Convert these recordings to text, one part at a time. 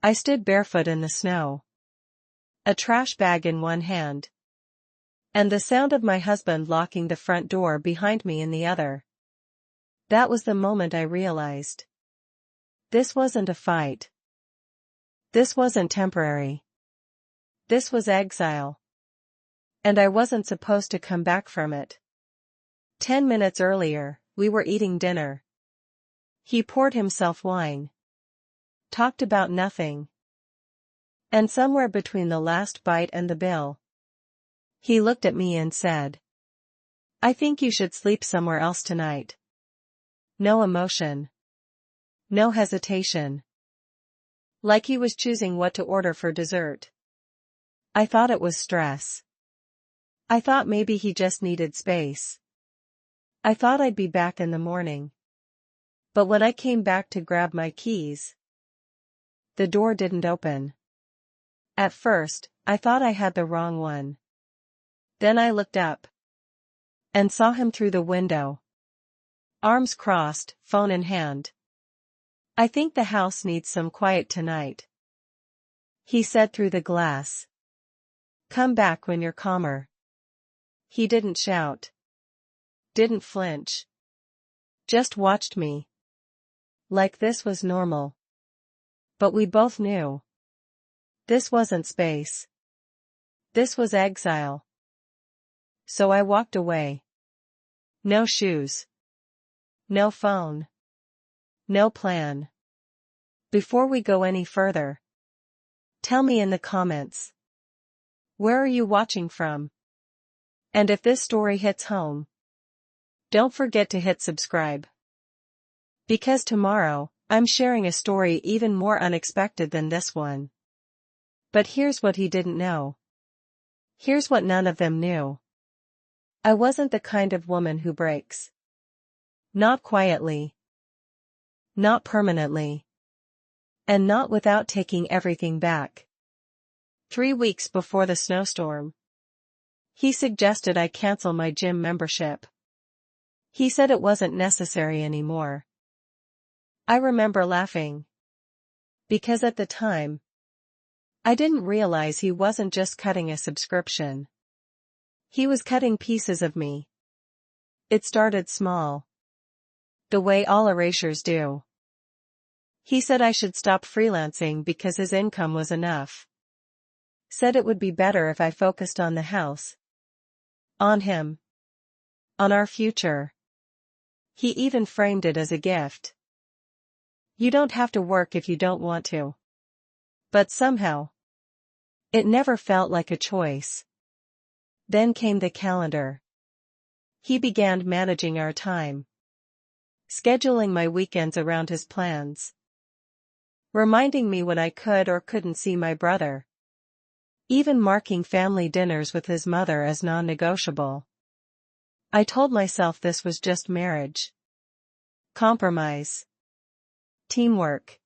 I stood barefoot in the snow, a trash bag in one hand, and the sound of my husband locking the front door behind me in the other. That was the moment I realized. This wasn't a fight. This wasn't temporary. This was exile. And I wasn't supposed to come back from it. 10 minutes earlier, we were eating dinner. He poured himself wine. Talked about nothing. And somewhere between the last bite and the bill, he looked at me and said, "I think you should sleep somewhere else tonight." No emotion. No hesitation. Like he was choosing what to order for dessert. I thought it was stress. I thought maybe he just needed space. I thought I'd be back in the morning. But when I came back to grab my keys, the door didn't open. At first, I thought I had the wrong one. Then I looked up and saw him through the window. Arms crossed, phone in hand. "I think the house needs some quiet tonight," he said through the glass. "Come back when you're calmer." He didn't shout. Didn't flinch. Just watched me. Like this was normal. But we both knew. This wasn't space. This was exile. So I walked away. No shoes. No phone. No plan. Before we go any further, tell me in the comments, where are you watching from? And if this story hits home, don't forget to hit subscribe. Because tomorrow, I'm sharing a story even more unexpected than this one. But here's what he didn't know. Here's what none of them knew. I wasn't the kind of woman who breaks. Not quietly. Not permanently. And not without taking everything back. 3 weeks before the snowstorm, he suggested I cancel my gym membership. He said it wasn't necessary anymore. I remember laughing. Because at the time, I didn't realize he wasn't just cutting a subscription. He was cutting pieces of me. It started small. The way all erasures do. He said I should stop freelancing because his income was enough. Said it would be better if I focused on the house. On him. On our future. He even framed it as a gift. You don't have to work if you don't want to. But somehow, it never felt like a choice. Then came the calendar. He began managing our time. Scheduling my weekends around his plans. Reminding me when I could or couldn't see my brother. Even marking family dinners with his mother as non-negotiable. I told myself this was just marriage. Compromise. Teamwork.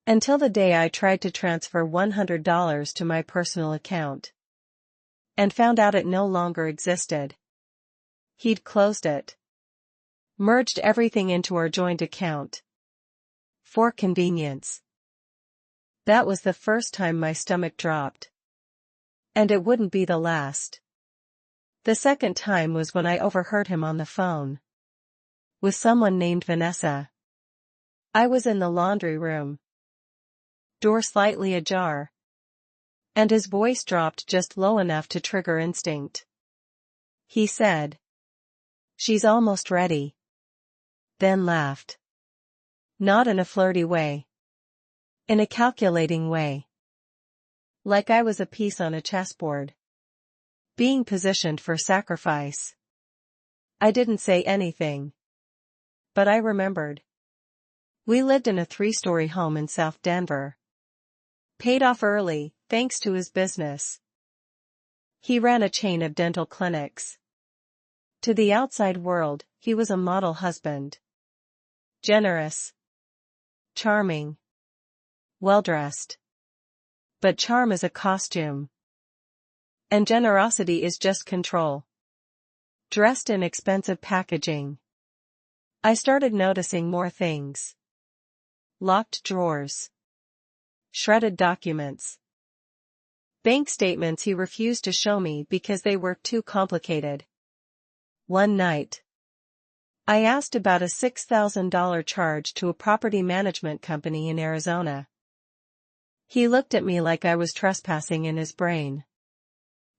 Until the day I tried to transfer $100 to my personal account. And found out it no longer existed. He'd closed it. Merged everything into our joint account. For convenience. That was the first time my stomach dropped. And it wouldn't be the last. The second time was when I overheard him on the phone. With someone named Vanessa. I was in the laundry room. Door slightly ajar. And his voice dropped just low enough to trigger instinct. He said, "She's almost ready." Then laughed. Not in a flirty way. In a calculating way. Like I was a piece on a chessboard. Being positioned for sacrifice. I didn't say anything. But I remembered. We lived in a 3-story home in South Denver. Paid off early, thanks to his business. He ran a chain of dental clinics. To the outside world, he was a model husband. Generous. Charming. Well-dressed. But charm is a costume. And generosity is just control. Dressed in expensive packaging. I started noticing more things. Locked drawers. shredded documents. Bank statements he refused to show me because they were too complicated. One night, I asked about a $6,000 charge to a property management company in Arizona. He looked at me like I was trespassing in his brain.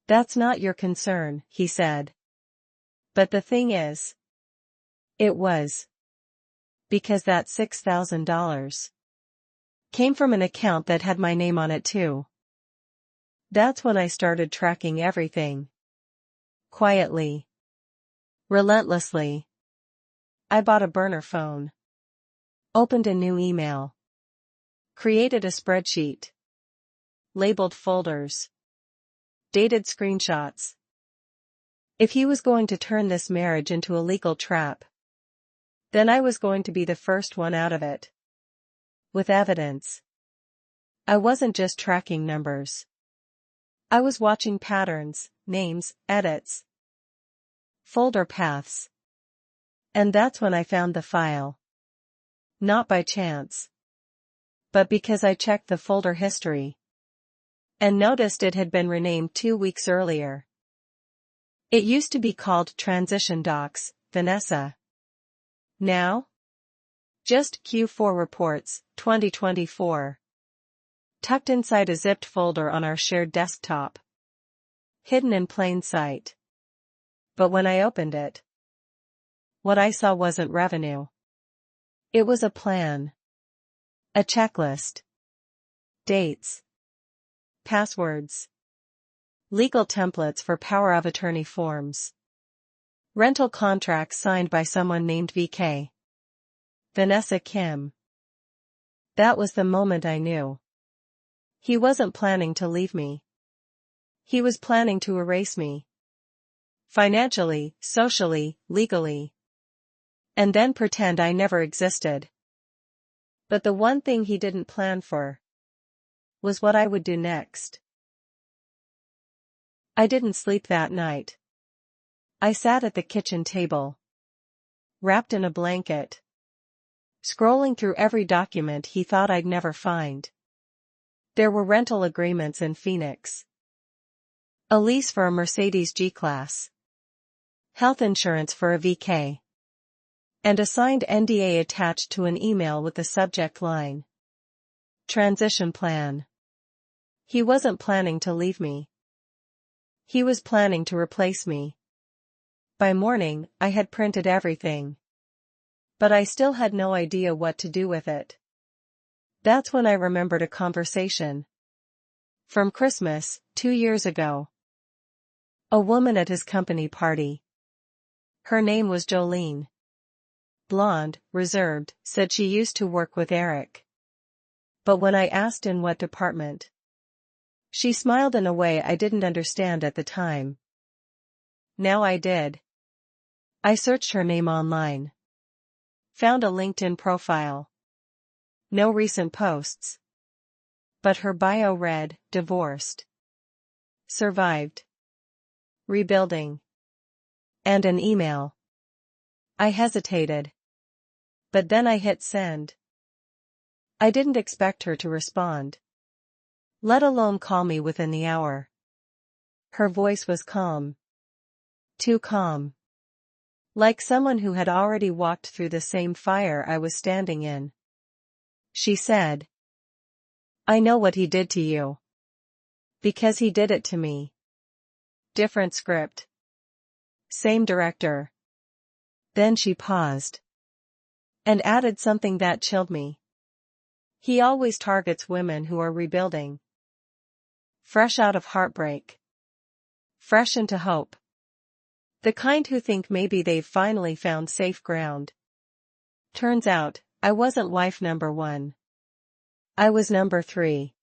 "That's not your concern," he said. But the thing is, it was. Because that $6,000 came from an account that had my name on it too. That's when I started tracking everything. Quietly. Relentlessly. I bought a burner phone. Opened a new email. Created a spreadsheet. Labeled folders. Dated screenshots. If he was going to turn this marriage into a legal trap, then I was going to be the first one out of it. With evidence. I wasn't just tracking numbers. I was watching patterns, names, edits, folder paths. And that's when I found the file. Not by chance, but because I checked the folder history and noticed it had been renamed 2 weeks earlier. It used to be called Transition Docs, Vanessa. Now? Just Q4 Reports, 2024. Tucked inside a zipped folder on our shared desktop. Hidden in plain sight. But when I opened it, what I saw wasn't revenue. It was a plan. A checklist. Dates. Passwords. Legal templates for power of attorney forms. Rental contracts signed by someone named VK. Vanessa Kim. That was the moment I knew. He wasn't planning to leave me. He was planning to erase me. Financially, socially, legally. And then pretend I never existed. But the one thing he didn't plan for was what I would do next. I didn't sleep that night. I sat at the kitchen table, wrapped in a blanket, scrolling through every document he thought I'd never find. There were rental agreements in Phoenix. A lease for a Mercedes G-Class. Health insurance for a VK. And a signed NDA attached to an email with the subject line. Transition plan. He wasn't planning to leave me. He was planning to replace me. By morning, I had printed everything. But I still had no idea what to do with it. That's when I remembered a conversation. From Christmas, 2 years ago. A woman at his company party. Her name was Jolene. Blonde, reserved, said she used to work with Eric. But when I asked in what department, she smiled in a way I didn't understand at the time. Now I did. I searched her name online. Found a LinkedIn profile. No recent posts. But her bio read, divorced. Survived. Rebuilding. And an email. I hesitated. But then I hit send. I didn't expect her to respond. Let alone call me within the hour. Her voice was calm. Too calm. Like someone who had already walked through the same fire I was standing in. She said, "I know what he did to you. Because he did it to me." Different script. Same director. Then she paused. And added something that chilled me. He always targets women who are rebuilding. Fresh out of heartbreak. Fresh into hope. The kind who think maybe they've finally found safe ground. Turns out, I wasn't wife number 1. I was number 3.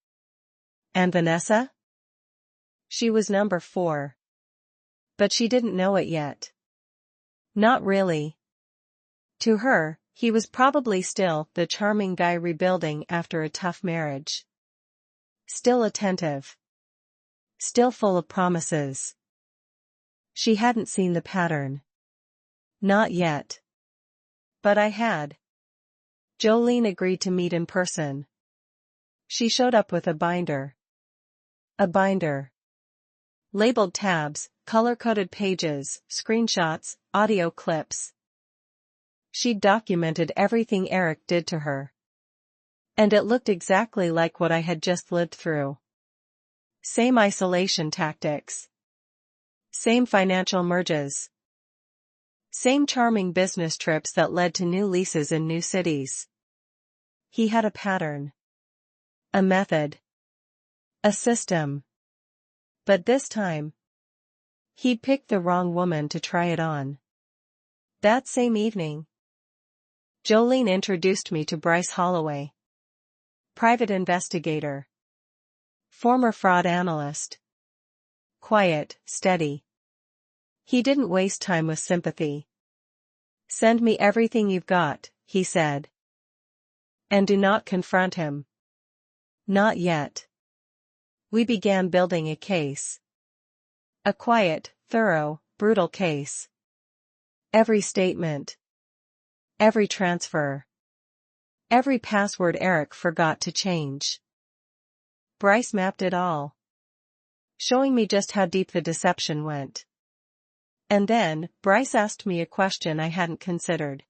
And Vanessa? She was number 4. But she didn't know it yet. Not really. To her, he was probably still the charming guy rebuilding after a tough marriage. Still attentive. Still full of promises. She hadn't seen the pattern. Not yet. But I had. Jolene agreed to meet in person. She showed up with a binder. A binder. Labeled tabs, color-coded pages, screenshots, audio clips. She'd documented everything Eric did to her. And it looked exactly like what I had just lived through. Same isolation tactics. Same financial merges. Same charming business trips that led to new leases in new cities. He had a pattern. A method. A system. But this time, he'd picked the wrong woman to try it on. That same evening, Jolene introduced me to Bryce Holloway. Private investigator. Former fraud analyst. Quiet, steady. He didn't waste time with sympathy. Send me everything you've got, he said. And do not confront him. Not yet. We began building a case. A quiet, thorough, brutal case. Every statement. Every transfer. Every password Eric forgot to change. Bryce mapped it all. Showing me just how deep the deception went. And then, Bryce asked me a question I hadn't considered.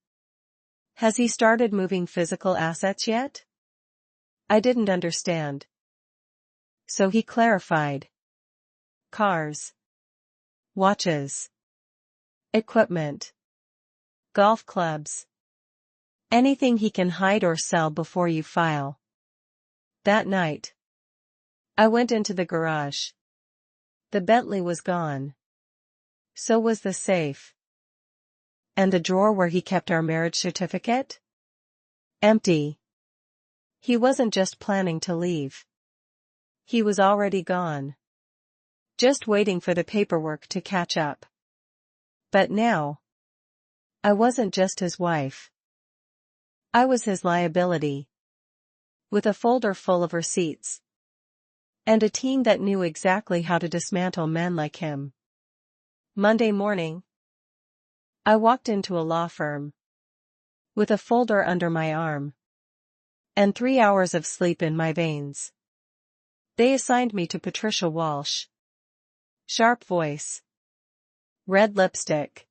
Has he started moving physical assets yet? I didn't understand. So he clarified. Cars. Watches. Equipment. Golf clubs. Anything he can hide or sell before you file. That night, I went into the garage. The Bentley was gone. So was the safe. And the drawer where he kept our marriage certificate? Empty. He wasn't just planning to leave. He was already gone. Just waiting for the paperwork to catch up. But now, I wasn't just his wife. I was his liability. With a folder full of receipts. And a team that knew exactly how to dismantle men like him. Monday morning, I walked into a law firm. With a folder under my arm. And 3 hours of sleep in my veins. They assigned me to Patricia Walsh. Sharp voice. Red lipstick.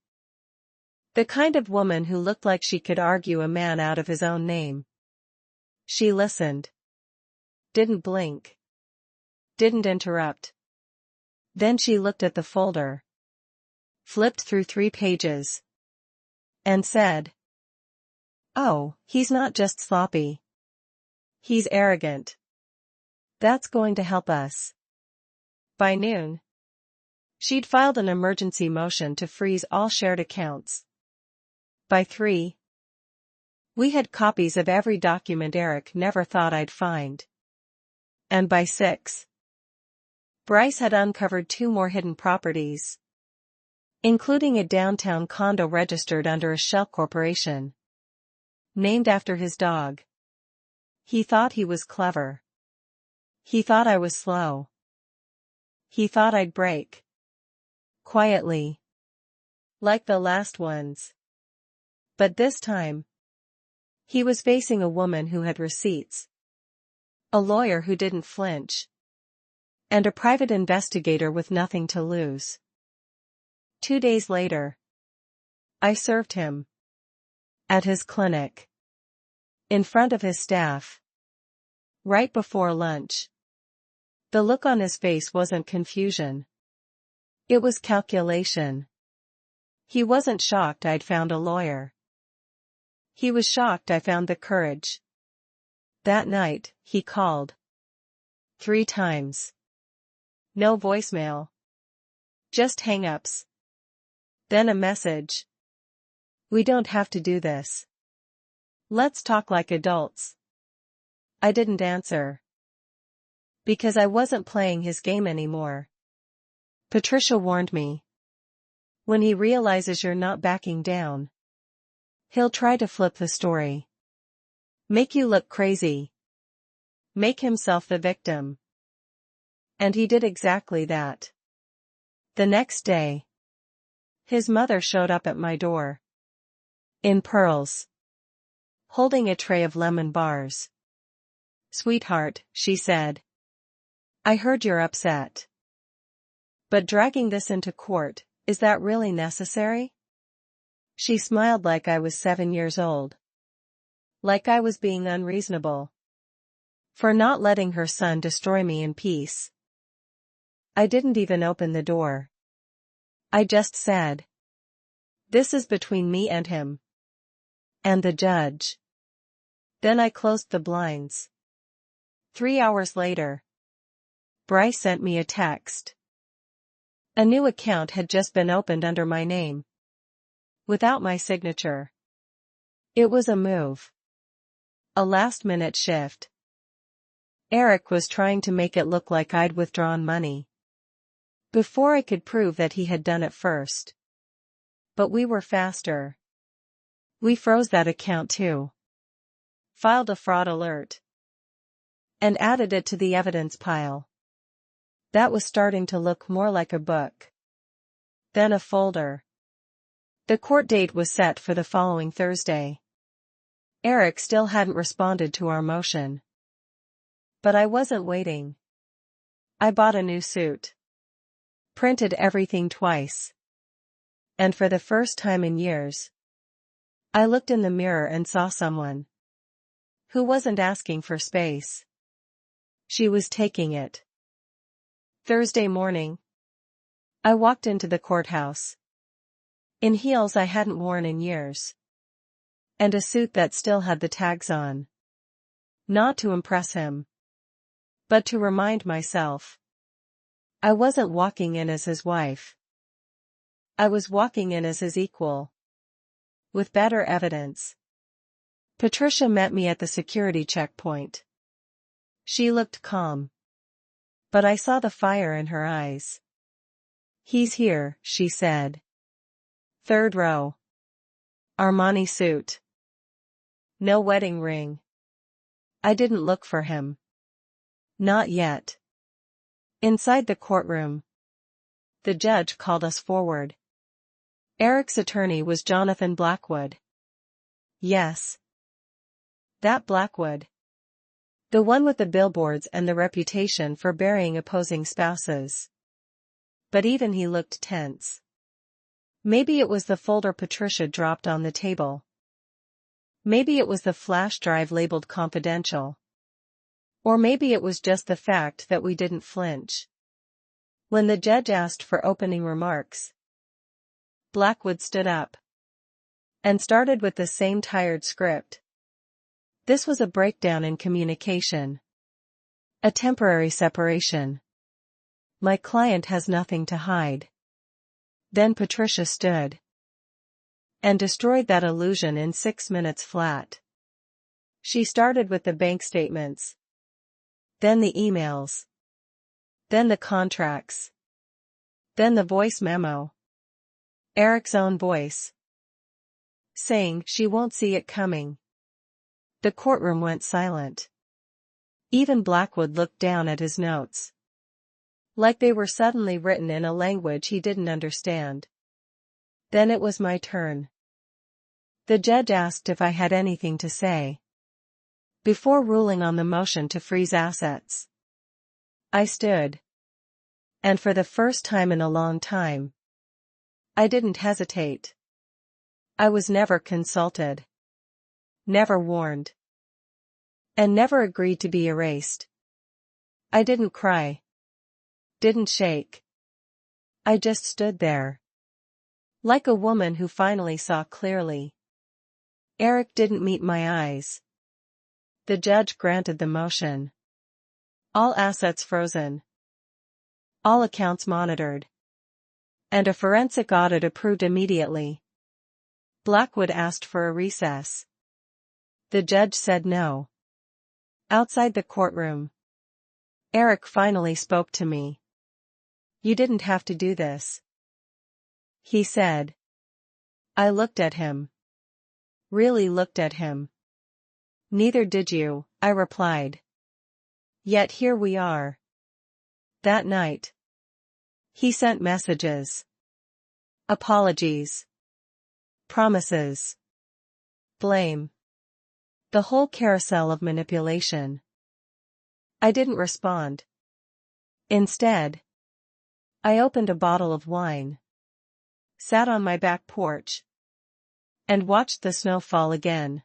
The kind of woman who looked like she could argue a man out of his own name. She listened. Didn't blink. Didn't interrupt. Then she looked at the folder. Flipped through 3 pages. And said, "Oh, he's not just sloppy. He's arrogant. That's going to help us." By noon, she'd filed an emergency motion to freeze all shared accounts. By 3, we had copies of every document Eric never thought I'd find. And by 6, Bryce had uncovered 2 more hidden properties. Including a downtown condo registered under a shell corporation. Named after his dog. He thought he was clever. He thought I was slow. He thought I'd break. Quietly. Like the last ones. But this time, he was facing a woman who had receipts. A lawyer who didn't flinch. And a private investigator with nothing to lose. 2 days later, I served him. At his clinic. In front of his staff. Right before lunch. The look on his face wasn't confusion. It was calculation. He wasn't shocked I'd found a lawyer. He was shocked I found the courage. That night, he called. 3 times. No voicemail. Just hang-ups. Then a message. We don't have to do this. Let's talk like adults. I didn't answer. Because I wasn't playing his game anymore. Patricia warned me. When he realizes you're not backing down, he'll try to flip the story. Make you look crazy. Make himself the victim. And he did exactly that. The next day, his mother showed up at my door. In pearls. Holding a tray of lemon bars. Sweetheart, she said. I heard you're upset. But dragging this into court, is that really necessary? She smiled like I was 7 years old. Like I was being unreasonable. For not letting her son destroy me in peace. I didn't even open the door. I just said. This is between me and him. And the judge. Then I closed the blinds. 3 hours later. Bryce sent me a text. A new account had just been opened under my name. Without my signature. It was a move. A last-minute shift. Eric was trying to make it look like I'd withdrawn money. Before I could prove that he had done it first. But we were faster. We froze that account too. Filed a fraud alert. And added it to the evidence pile. That was starting to look more like a book. Then a folder. The court date was set for the following Thursday. Eric still hadn't responded to our motion. But I wasn't waiting. I bought a new suit. Printed everything twice. And for the first time in years, I looked in the mirror and saw someone who wasn't asking for space. She was taking it. Thursday morning, I walked into the courthouse. In heels I hadn't worn in years. And a suit that still had the tags on. Not to impress him. But to remind myself. I wasn't walking in as his wife. I was walking in as his equal. With better evidence. Patricia met me at the security checkpoint. She looked calm. But I saw the fire in her eyes. He's here, she said. 3rd row. Armani suit. No wedding ring. I didn't look for him. Not yet. Inside the courtroom. The judge called us forward. Eric's attorney was Jonathan Blackwood. Yes. That Blackwood. The one with the billboards and the reputation for burying opposing spouses. But even he looked tense. Maybe it was the folder Patricia dropped on the table. Maybe it was the flash drive labeled confidential. Or maybe it was just the fact that we didn't flinch. When the judge asked for opening remarks, Blackwood stood up. And started with the same tired script. This was a breakdown in communication. A temporary separation. My client has nothing to hide. Then Patricia stood. And destroyed that illusion in 6 minutes flat. She started with the bank statements. Then the emails. Then the contracts. Then the voice memo. Eric's own voice. Saying she won't see it coming. The courtroom went silent. Even Blackwood looked down at his notes. Like they were suddenly written in a language he didn't understand. Then it was my turn. The judge asked if I had anything to say. Before ruling on the motion to freeze assets. I stood. And for the first time in a long time. I didn't hesitate. I was never consulted. Never warned. And never agreed to be erased. I didn't cry. Didn't shake. I just stood there. Like a woman who finally saw clearly. Eric didn't meet my eyes. The judge granted the motion. All assets frozen. All accounts monitored. And a forensic audit approved immediately. Blackwood asked for a recess. The judge said no. Outside the courtroom. Eric finally spoke to me. You didn't have to do this. He said. I looked at him. Really looked at him. Neither did you, I replied. Yet here we are. That night. He sent messages. Apologies. Promises. Blame. The whole carousel of manipulation. I didn't respond. Instead, I opened a bottle of wine, sat on my back porch, and watched the snow fall again.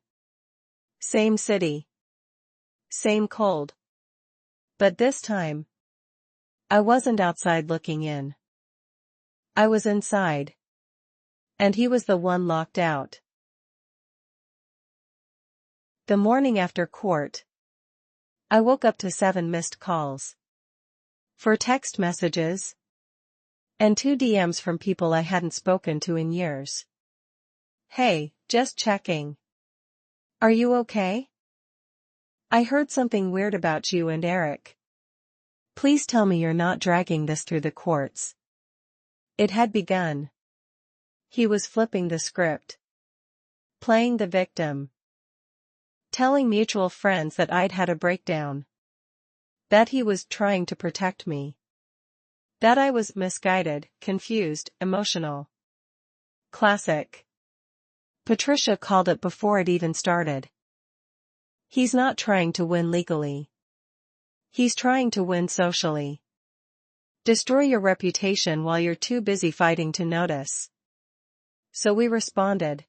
Same city. Same cold. But this time, I wasn't outside looking in. I was inside. And he was the one locked out. The morning after court, I woke up to 7 missed calls. 4 text messages. And 2 DMs from people I hadn't spoken to in years. Hey, just checking. Are you okay? I heard something weird about you and Eric. Please tell me you're not dragging this through the courts. It had begun. He was flipping the script. Playing the victim. Telling mutual friends that I'd had a breakdown. That he was trying to protect me. That I was misguided, confused, emotional. Classic. Patricia called it before it even started. He's not trying to win legally. He's trying to win socially. Destroy your reputation while you're too busy fighting to notice. So we responded.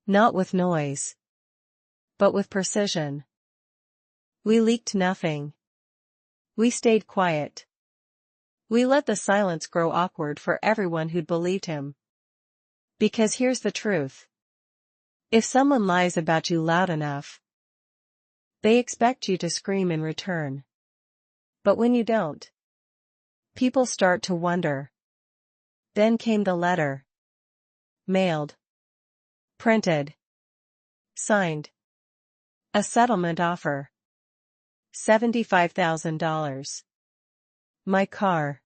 Not with noise. But with precision. We leaked nothing. We stayed quiet. We let the silence grow awkward for everyone who'd believed him. Because here's the truth. If someone lies about you loud enough, they expect you to scream in return. But when you don't, people start to wonder. Then came the letter. Mailed. Printed. Signed. A settlement offer. $75,000. My car.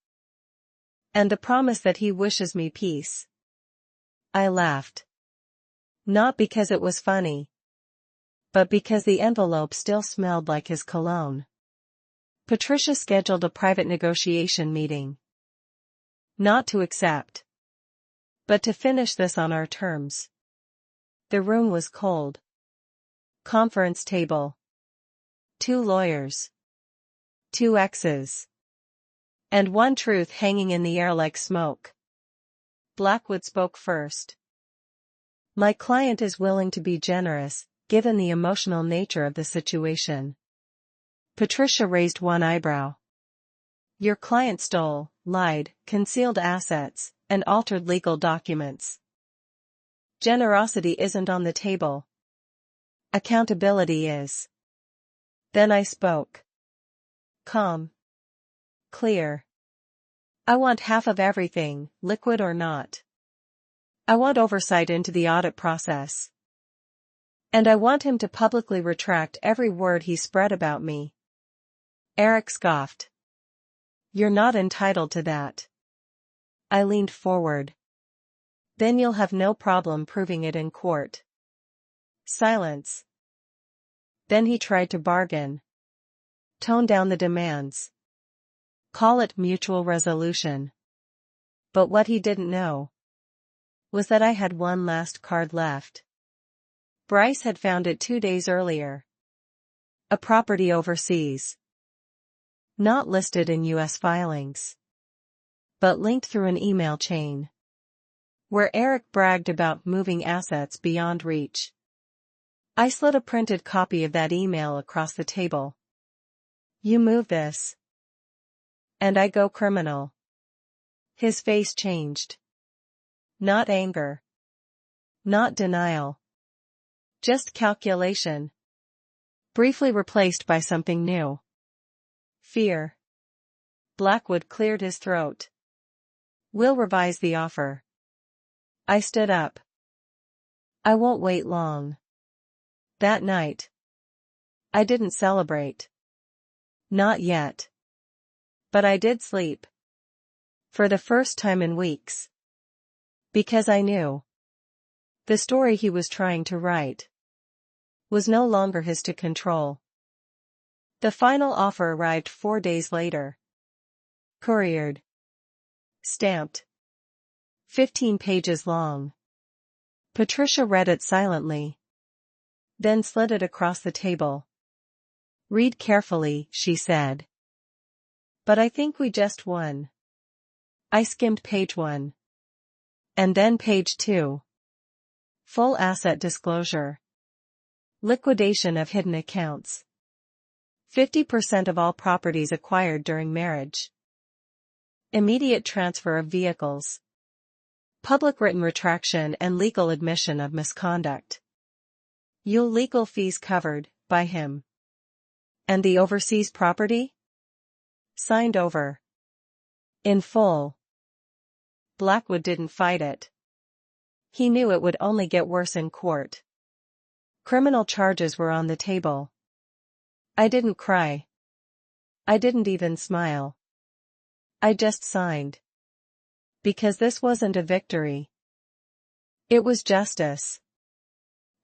And the promise that he wishes me peace. I laughed. Not because it was funny, but because the envelope still smelled like his cologne. Patricia scheduled a private negotiation meeting. Not to accept, but to finish this on our terms. The room was cold. Conference table. 2 lawyers. 2 exes. And one truth hanging in the air like smoke. Blackwood spoke first. My client is willing to be generous, given the emotional nature of the situation. Patricia raised one eyebrow. Your client stole, lied, concealed assets, and altered legal documents. Generosity isn't on the table. Accountability is. Then I spoke. Calm. Clear. I want half of everything, liquid or not. I want oversight into the audit process. And I want him to publicly retract every word he spread about me. Eric scoffed. You're not entitled to that. I leaned forward. Then you'll have no problem proving it in court. Silence. Then he tried to bargain. Tone down the demands. Call it mutual resolution. But what he didn't know was that I had one last card left. Bryce had found it 2 days earlier. A property overseas. Not listed in U.S. filings. But linked through an email chain. Where Eric bragged about moving assets beyond reach. I slid a printed copy of that email across the table. You move this. And I go criminal. His face changed. Not anger. Not denial. Just calculation. Briefly replaced by something new. Fear. Blackwood cleared his throat. We'll revise the offer. I stood up. I won't wait long. That night. I didn't celebrate. Not yet. But I did sleep. For the first time in weeks. Because I knew. The story he was trying to write was no longer his to control. The final offer arrived 4 days later. Couriered. Stamped. 15 pages long. Patricia read it silently. Then slid it across the table. Read carefully, she said. But I think we just won. I skimmed page 1. And then page 2. Full asset disclosure. Liquidation of hidden accounts. 50% of all properties acquired during marriage. Immediate transfer of vehicles. Public written retraction and legal admission of misconduct. Your legal fees covered by him. And the overseas property? Signed over. In full. Blackwood didn't fight it. He knew it would only get worse in court. Criminal charges were on the table. I didn't cry. I didn't even smile. I just signed. Because this wasn't a victory. It was justice.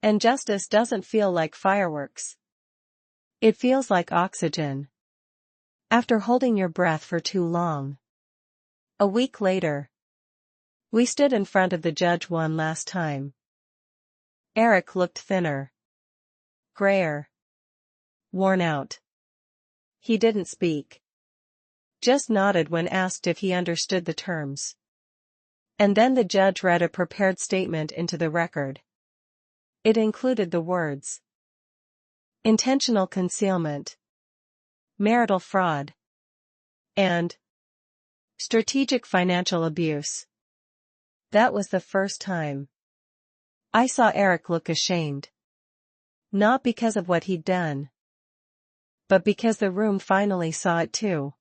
And justice doesn't feel like fireworks. It feels like oxygen. After holding your breath for too long. A week later. We stood in front of the judge one last time. Eric looked thinner. Grayer. Worn out. He didn't speak. Just nodded when asked if he understood the terms. And then the judge read a prepared statement into the record. It included the words: intentional concealment, marital fraud, and strategic financial abuse. That was the first time I saw Eric look ashamed. Not because of what he'd done, but because the room finally saw it too.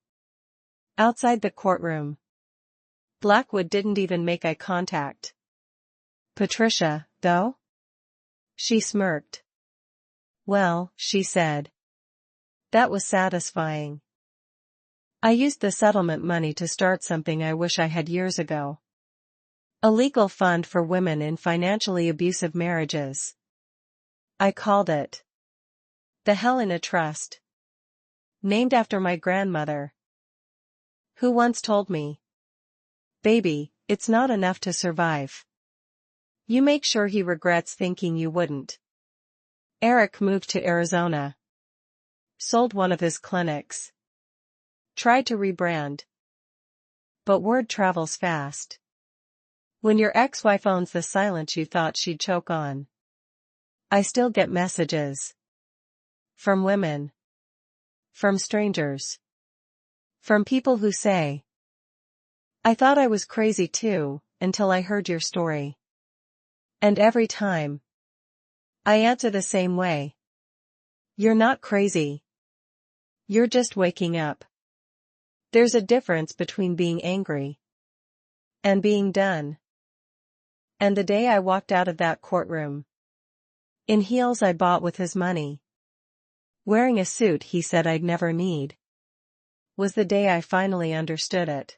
Outside the courtroom, Blackwood didn't even make eye contact. Patricia, though? She smirked. Well, she said. That was satisfying. I used the settlement money to start something I wish I had years ago. A legal fund for women in financially abusive marriages. I called it the Helena Trust. Named after my grandmother, who once told me, "Baby, it's not enough to survive. You make sure he regrets thinking you wouldn't." Eric moved to Arizona. Sold one of his clinics. Tried to rebrand. But word travels fast. When your ex-wife owns the silence you thought she'd choke on. I still get messages. From women. From strangers. From people who say, I thought I was crazy too, until I heard your story. And every time, I answer the same way. You're not crazy. You're just waking up. There's a difference between being angry and being done. And the day I walked out of that courtroom, in heels I bought with his money, wearing a suit he said I'd never need, was the day I finally understood it.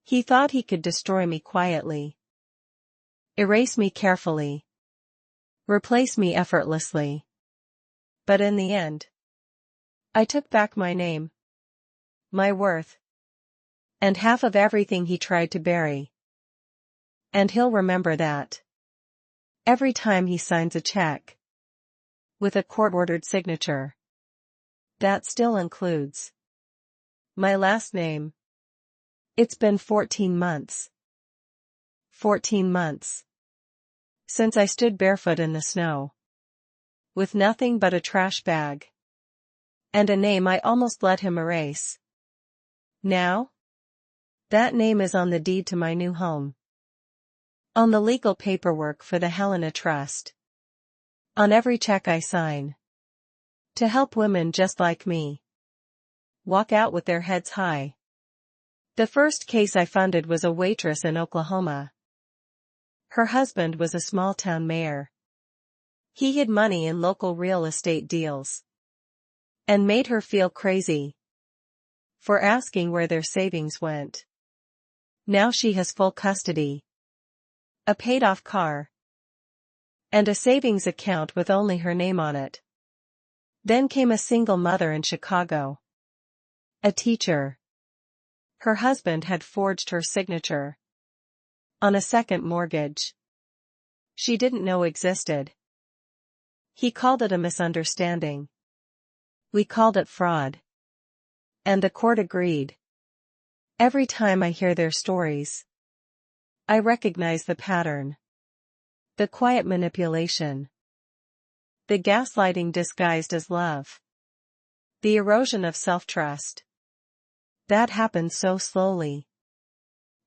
He thought he could destroy me quietly. Erase me carefully. Replace me effortlessly. But in the end, I took back my name, my worth, and half of everything he tried to bury. And he'll remember that. Every time he signs a check. With a court-ordered signature. That still includes my last name. It's been 14 months. 14 months. Since I stood barefoot in the snow. With nothing but a trash bag. And a name I almost let him erase. Now? That name is on the deed to my new home. On the legal paperwork for the Helena Trust. On every check I sign. To help women just like me walk out with their heads high. The first case I funded was a waitress in Oklahoma. Her husband was a small-town mayor. He hid money in local real estate deals. And made her feel crazy for asking where their savings went. Now she has full custody. A paid-off car. And a savings account with only her name on it. Then came a single mother in Chicago. A teacher. Her husband had forged her signature on a second mortgage she didn't know existed. He called it a misunderstanding. We called it fraud. And the court agreed. Every time I hear their stories, I recognize the pattern. The quiet manipulation. The gaslighting disguised as love. The erosion of self-trust. That happens so slowly.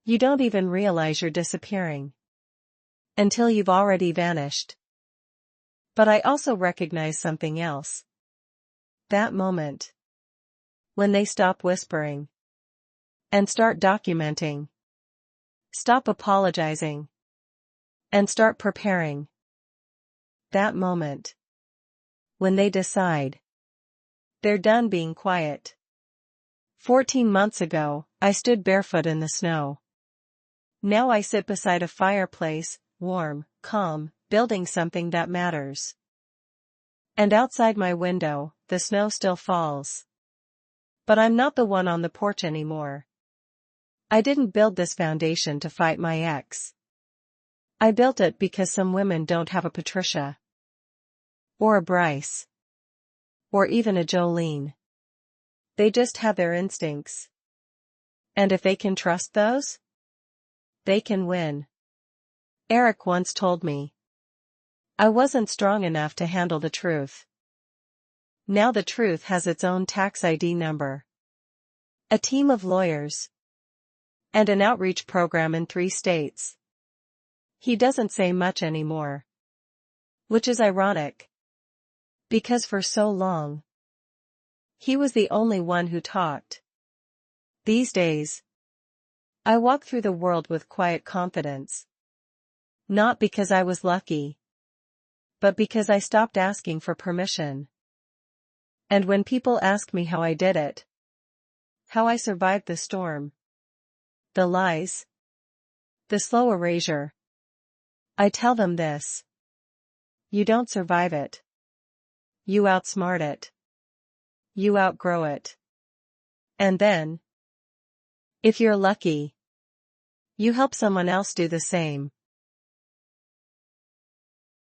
You don't even realize you're disappearing. Until you've already vanished. But I also recognize something else. That moment. When they stop whispering. And start documenting. Stop apologizing. And start preparing. That moment. When they decide. They're done being quiet. 14 months ago, I stood barefoot in the snow. Now I sit beside a fireplace, warm, calm, building something that matters. And outside my window, the snow still falls. But I'm not the one on the porch anymore. I didn't build this foundation to fight my ex. I built it because some women don't have a Patricia. Or a Bryce. Or even a Jolene. They just have their instincts. And if they can trust those, they can win. Eric once told me. I wasn't strong enough to handle the truth. Now the truth has its own tax ID number. A team of lawyers. And an outreach program in 3 states. He doesn't say much anymore. Which is ironic. Because for so long, he was the only one who talked. These days, I walk through the world with quiet confidence. Not because I was lucky, but because I stopped asking for permission. And when people ask me how I did it, how I survived the storm, the lies, the slow erasure, I tell them this. You don't survive it. You outsmart it. You outgrow it. And then, if you're lucky, you help someone else do the same.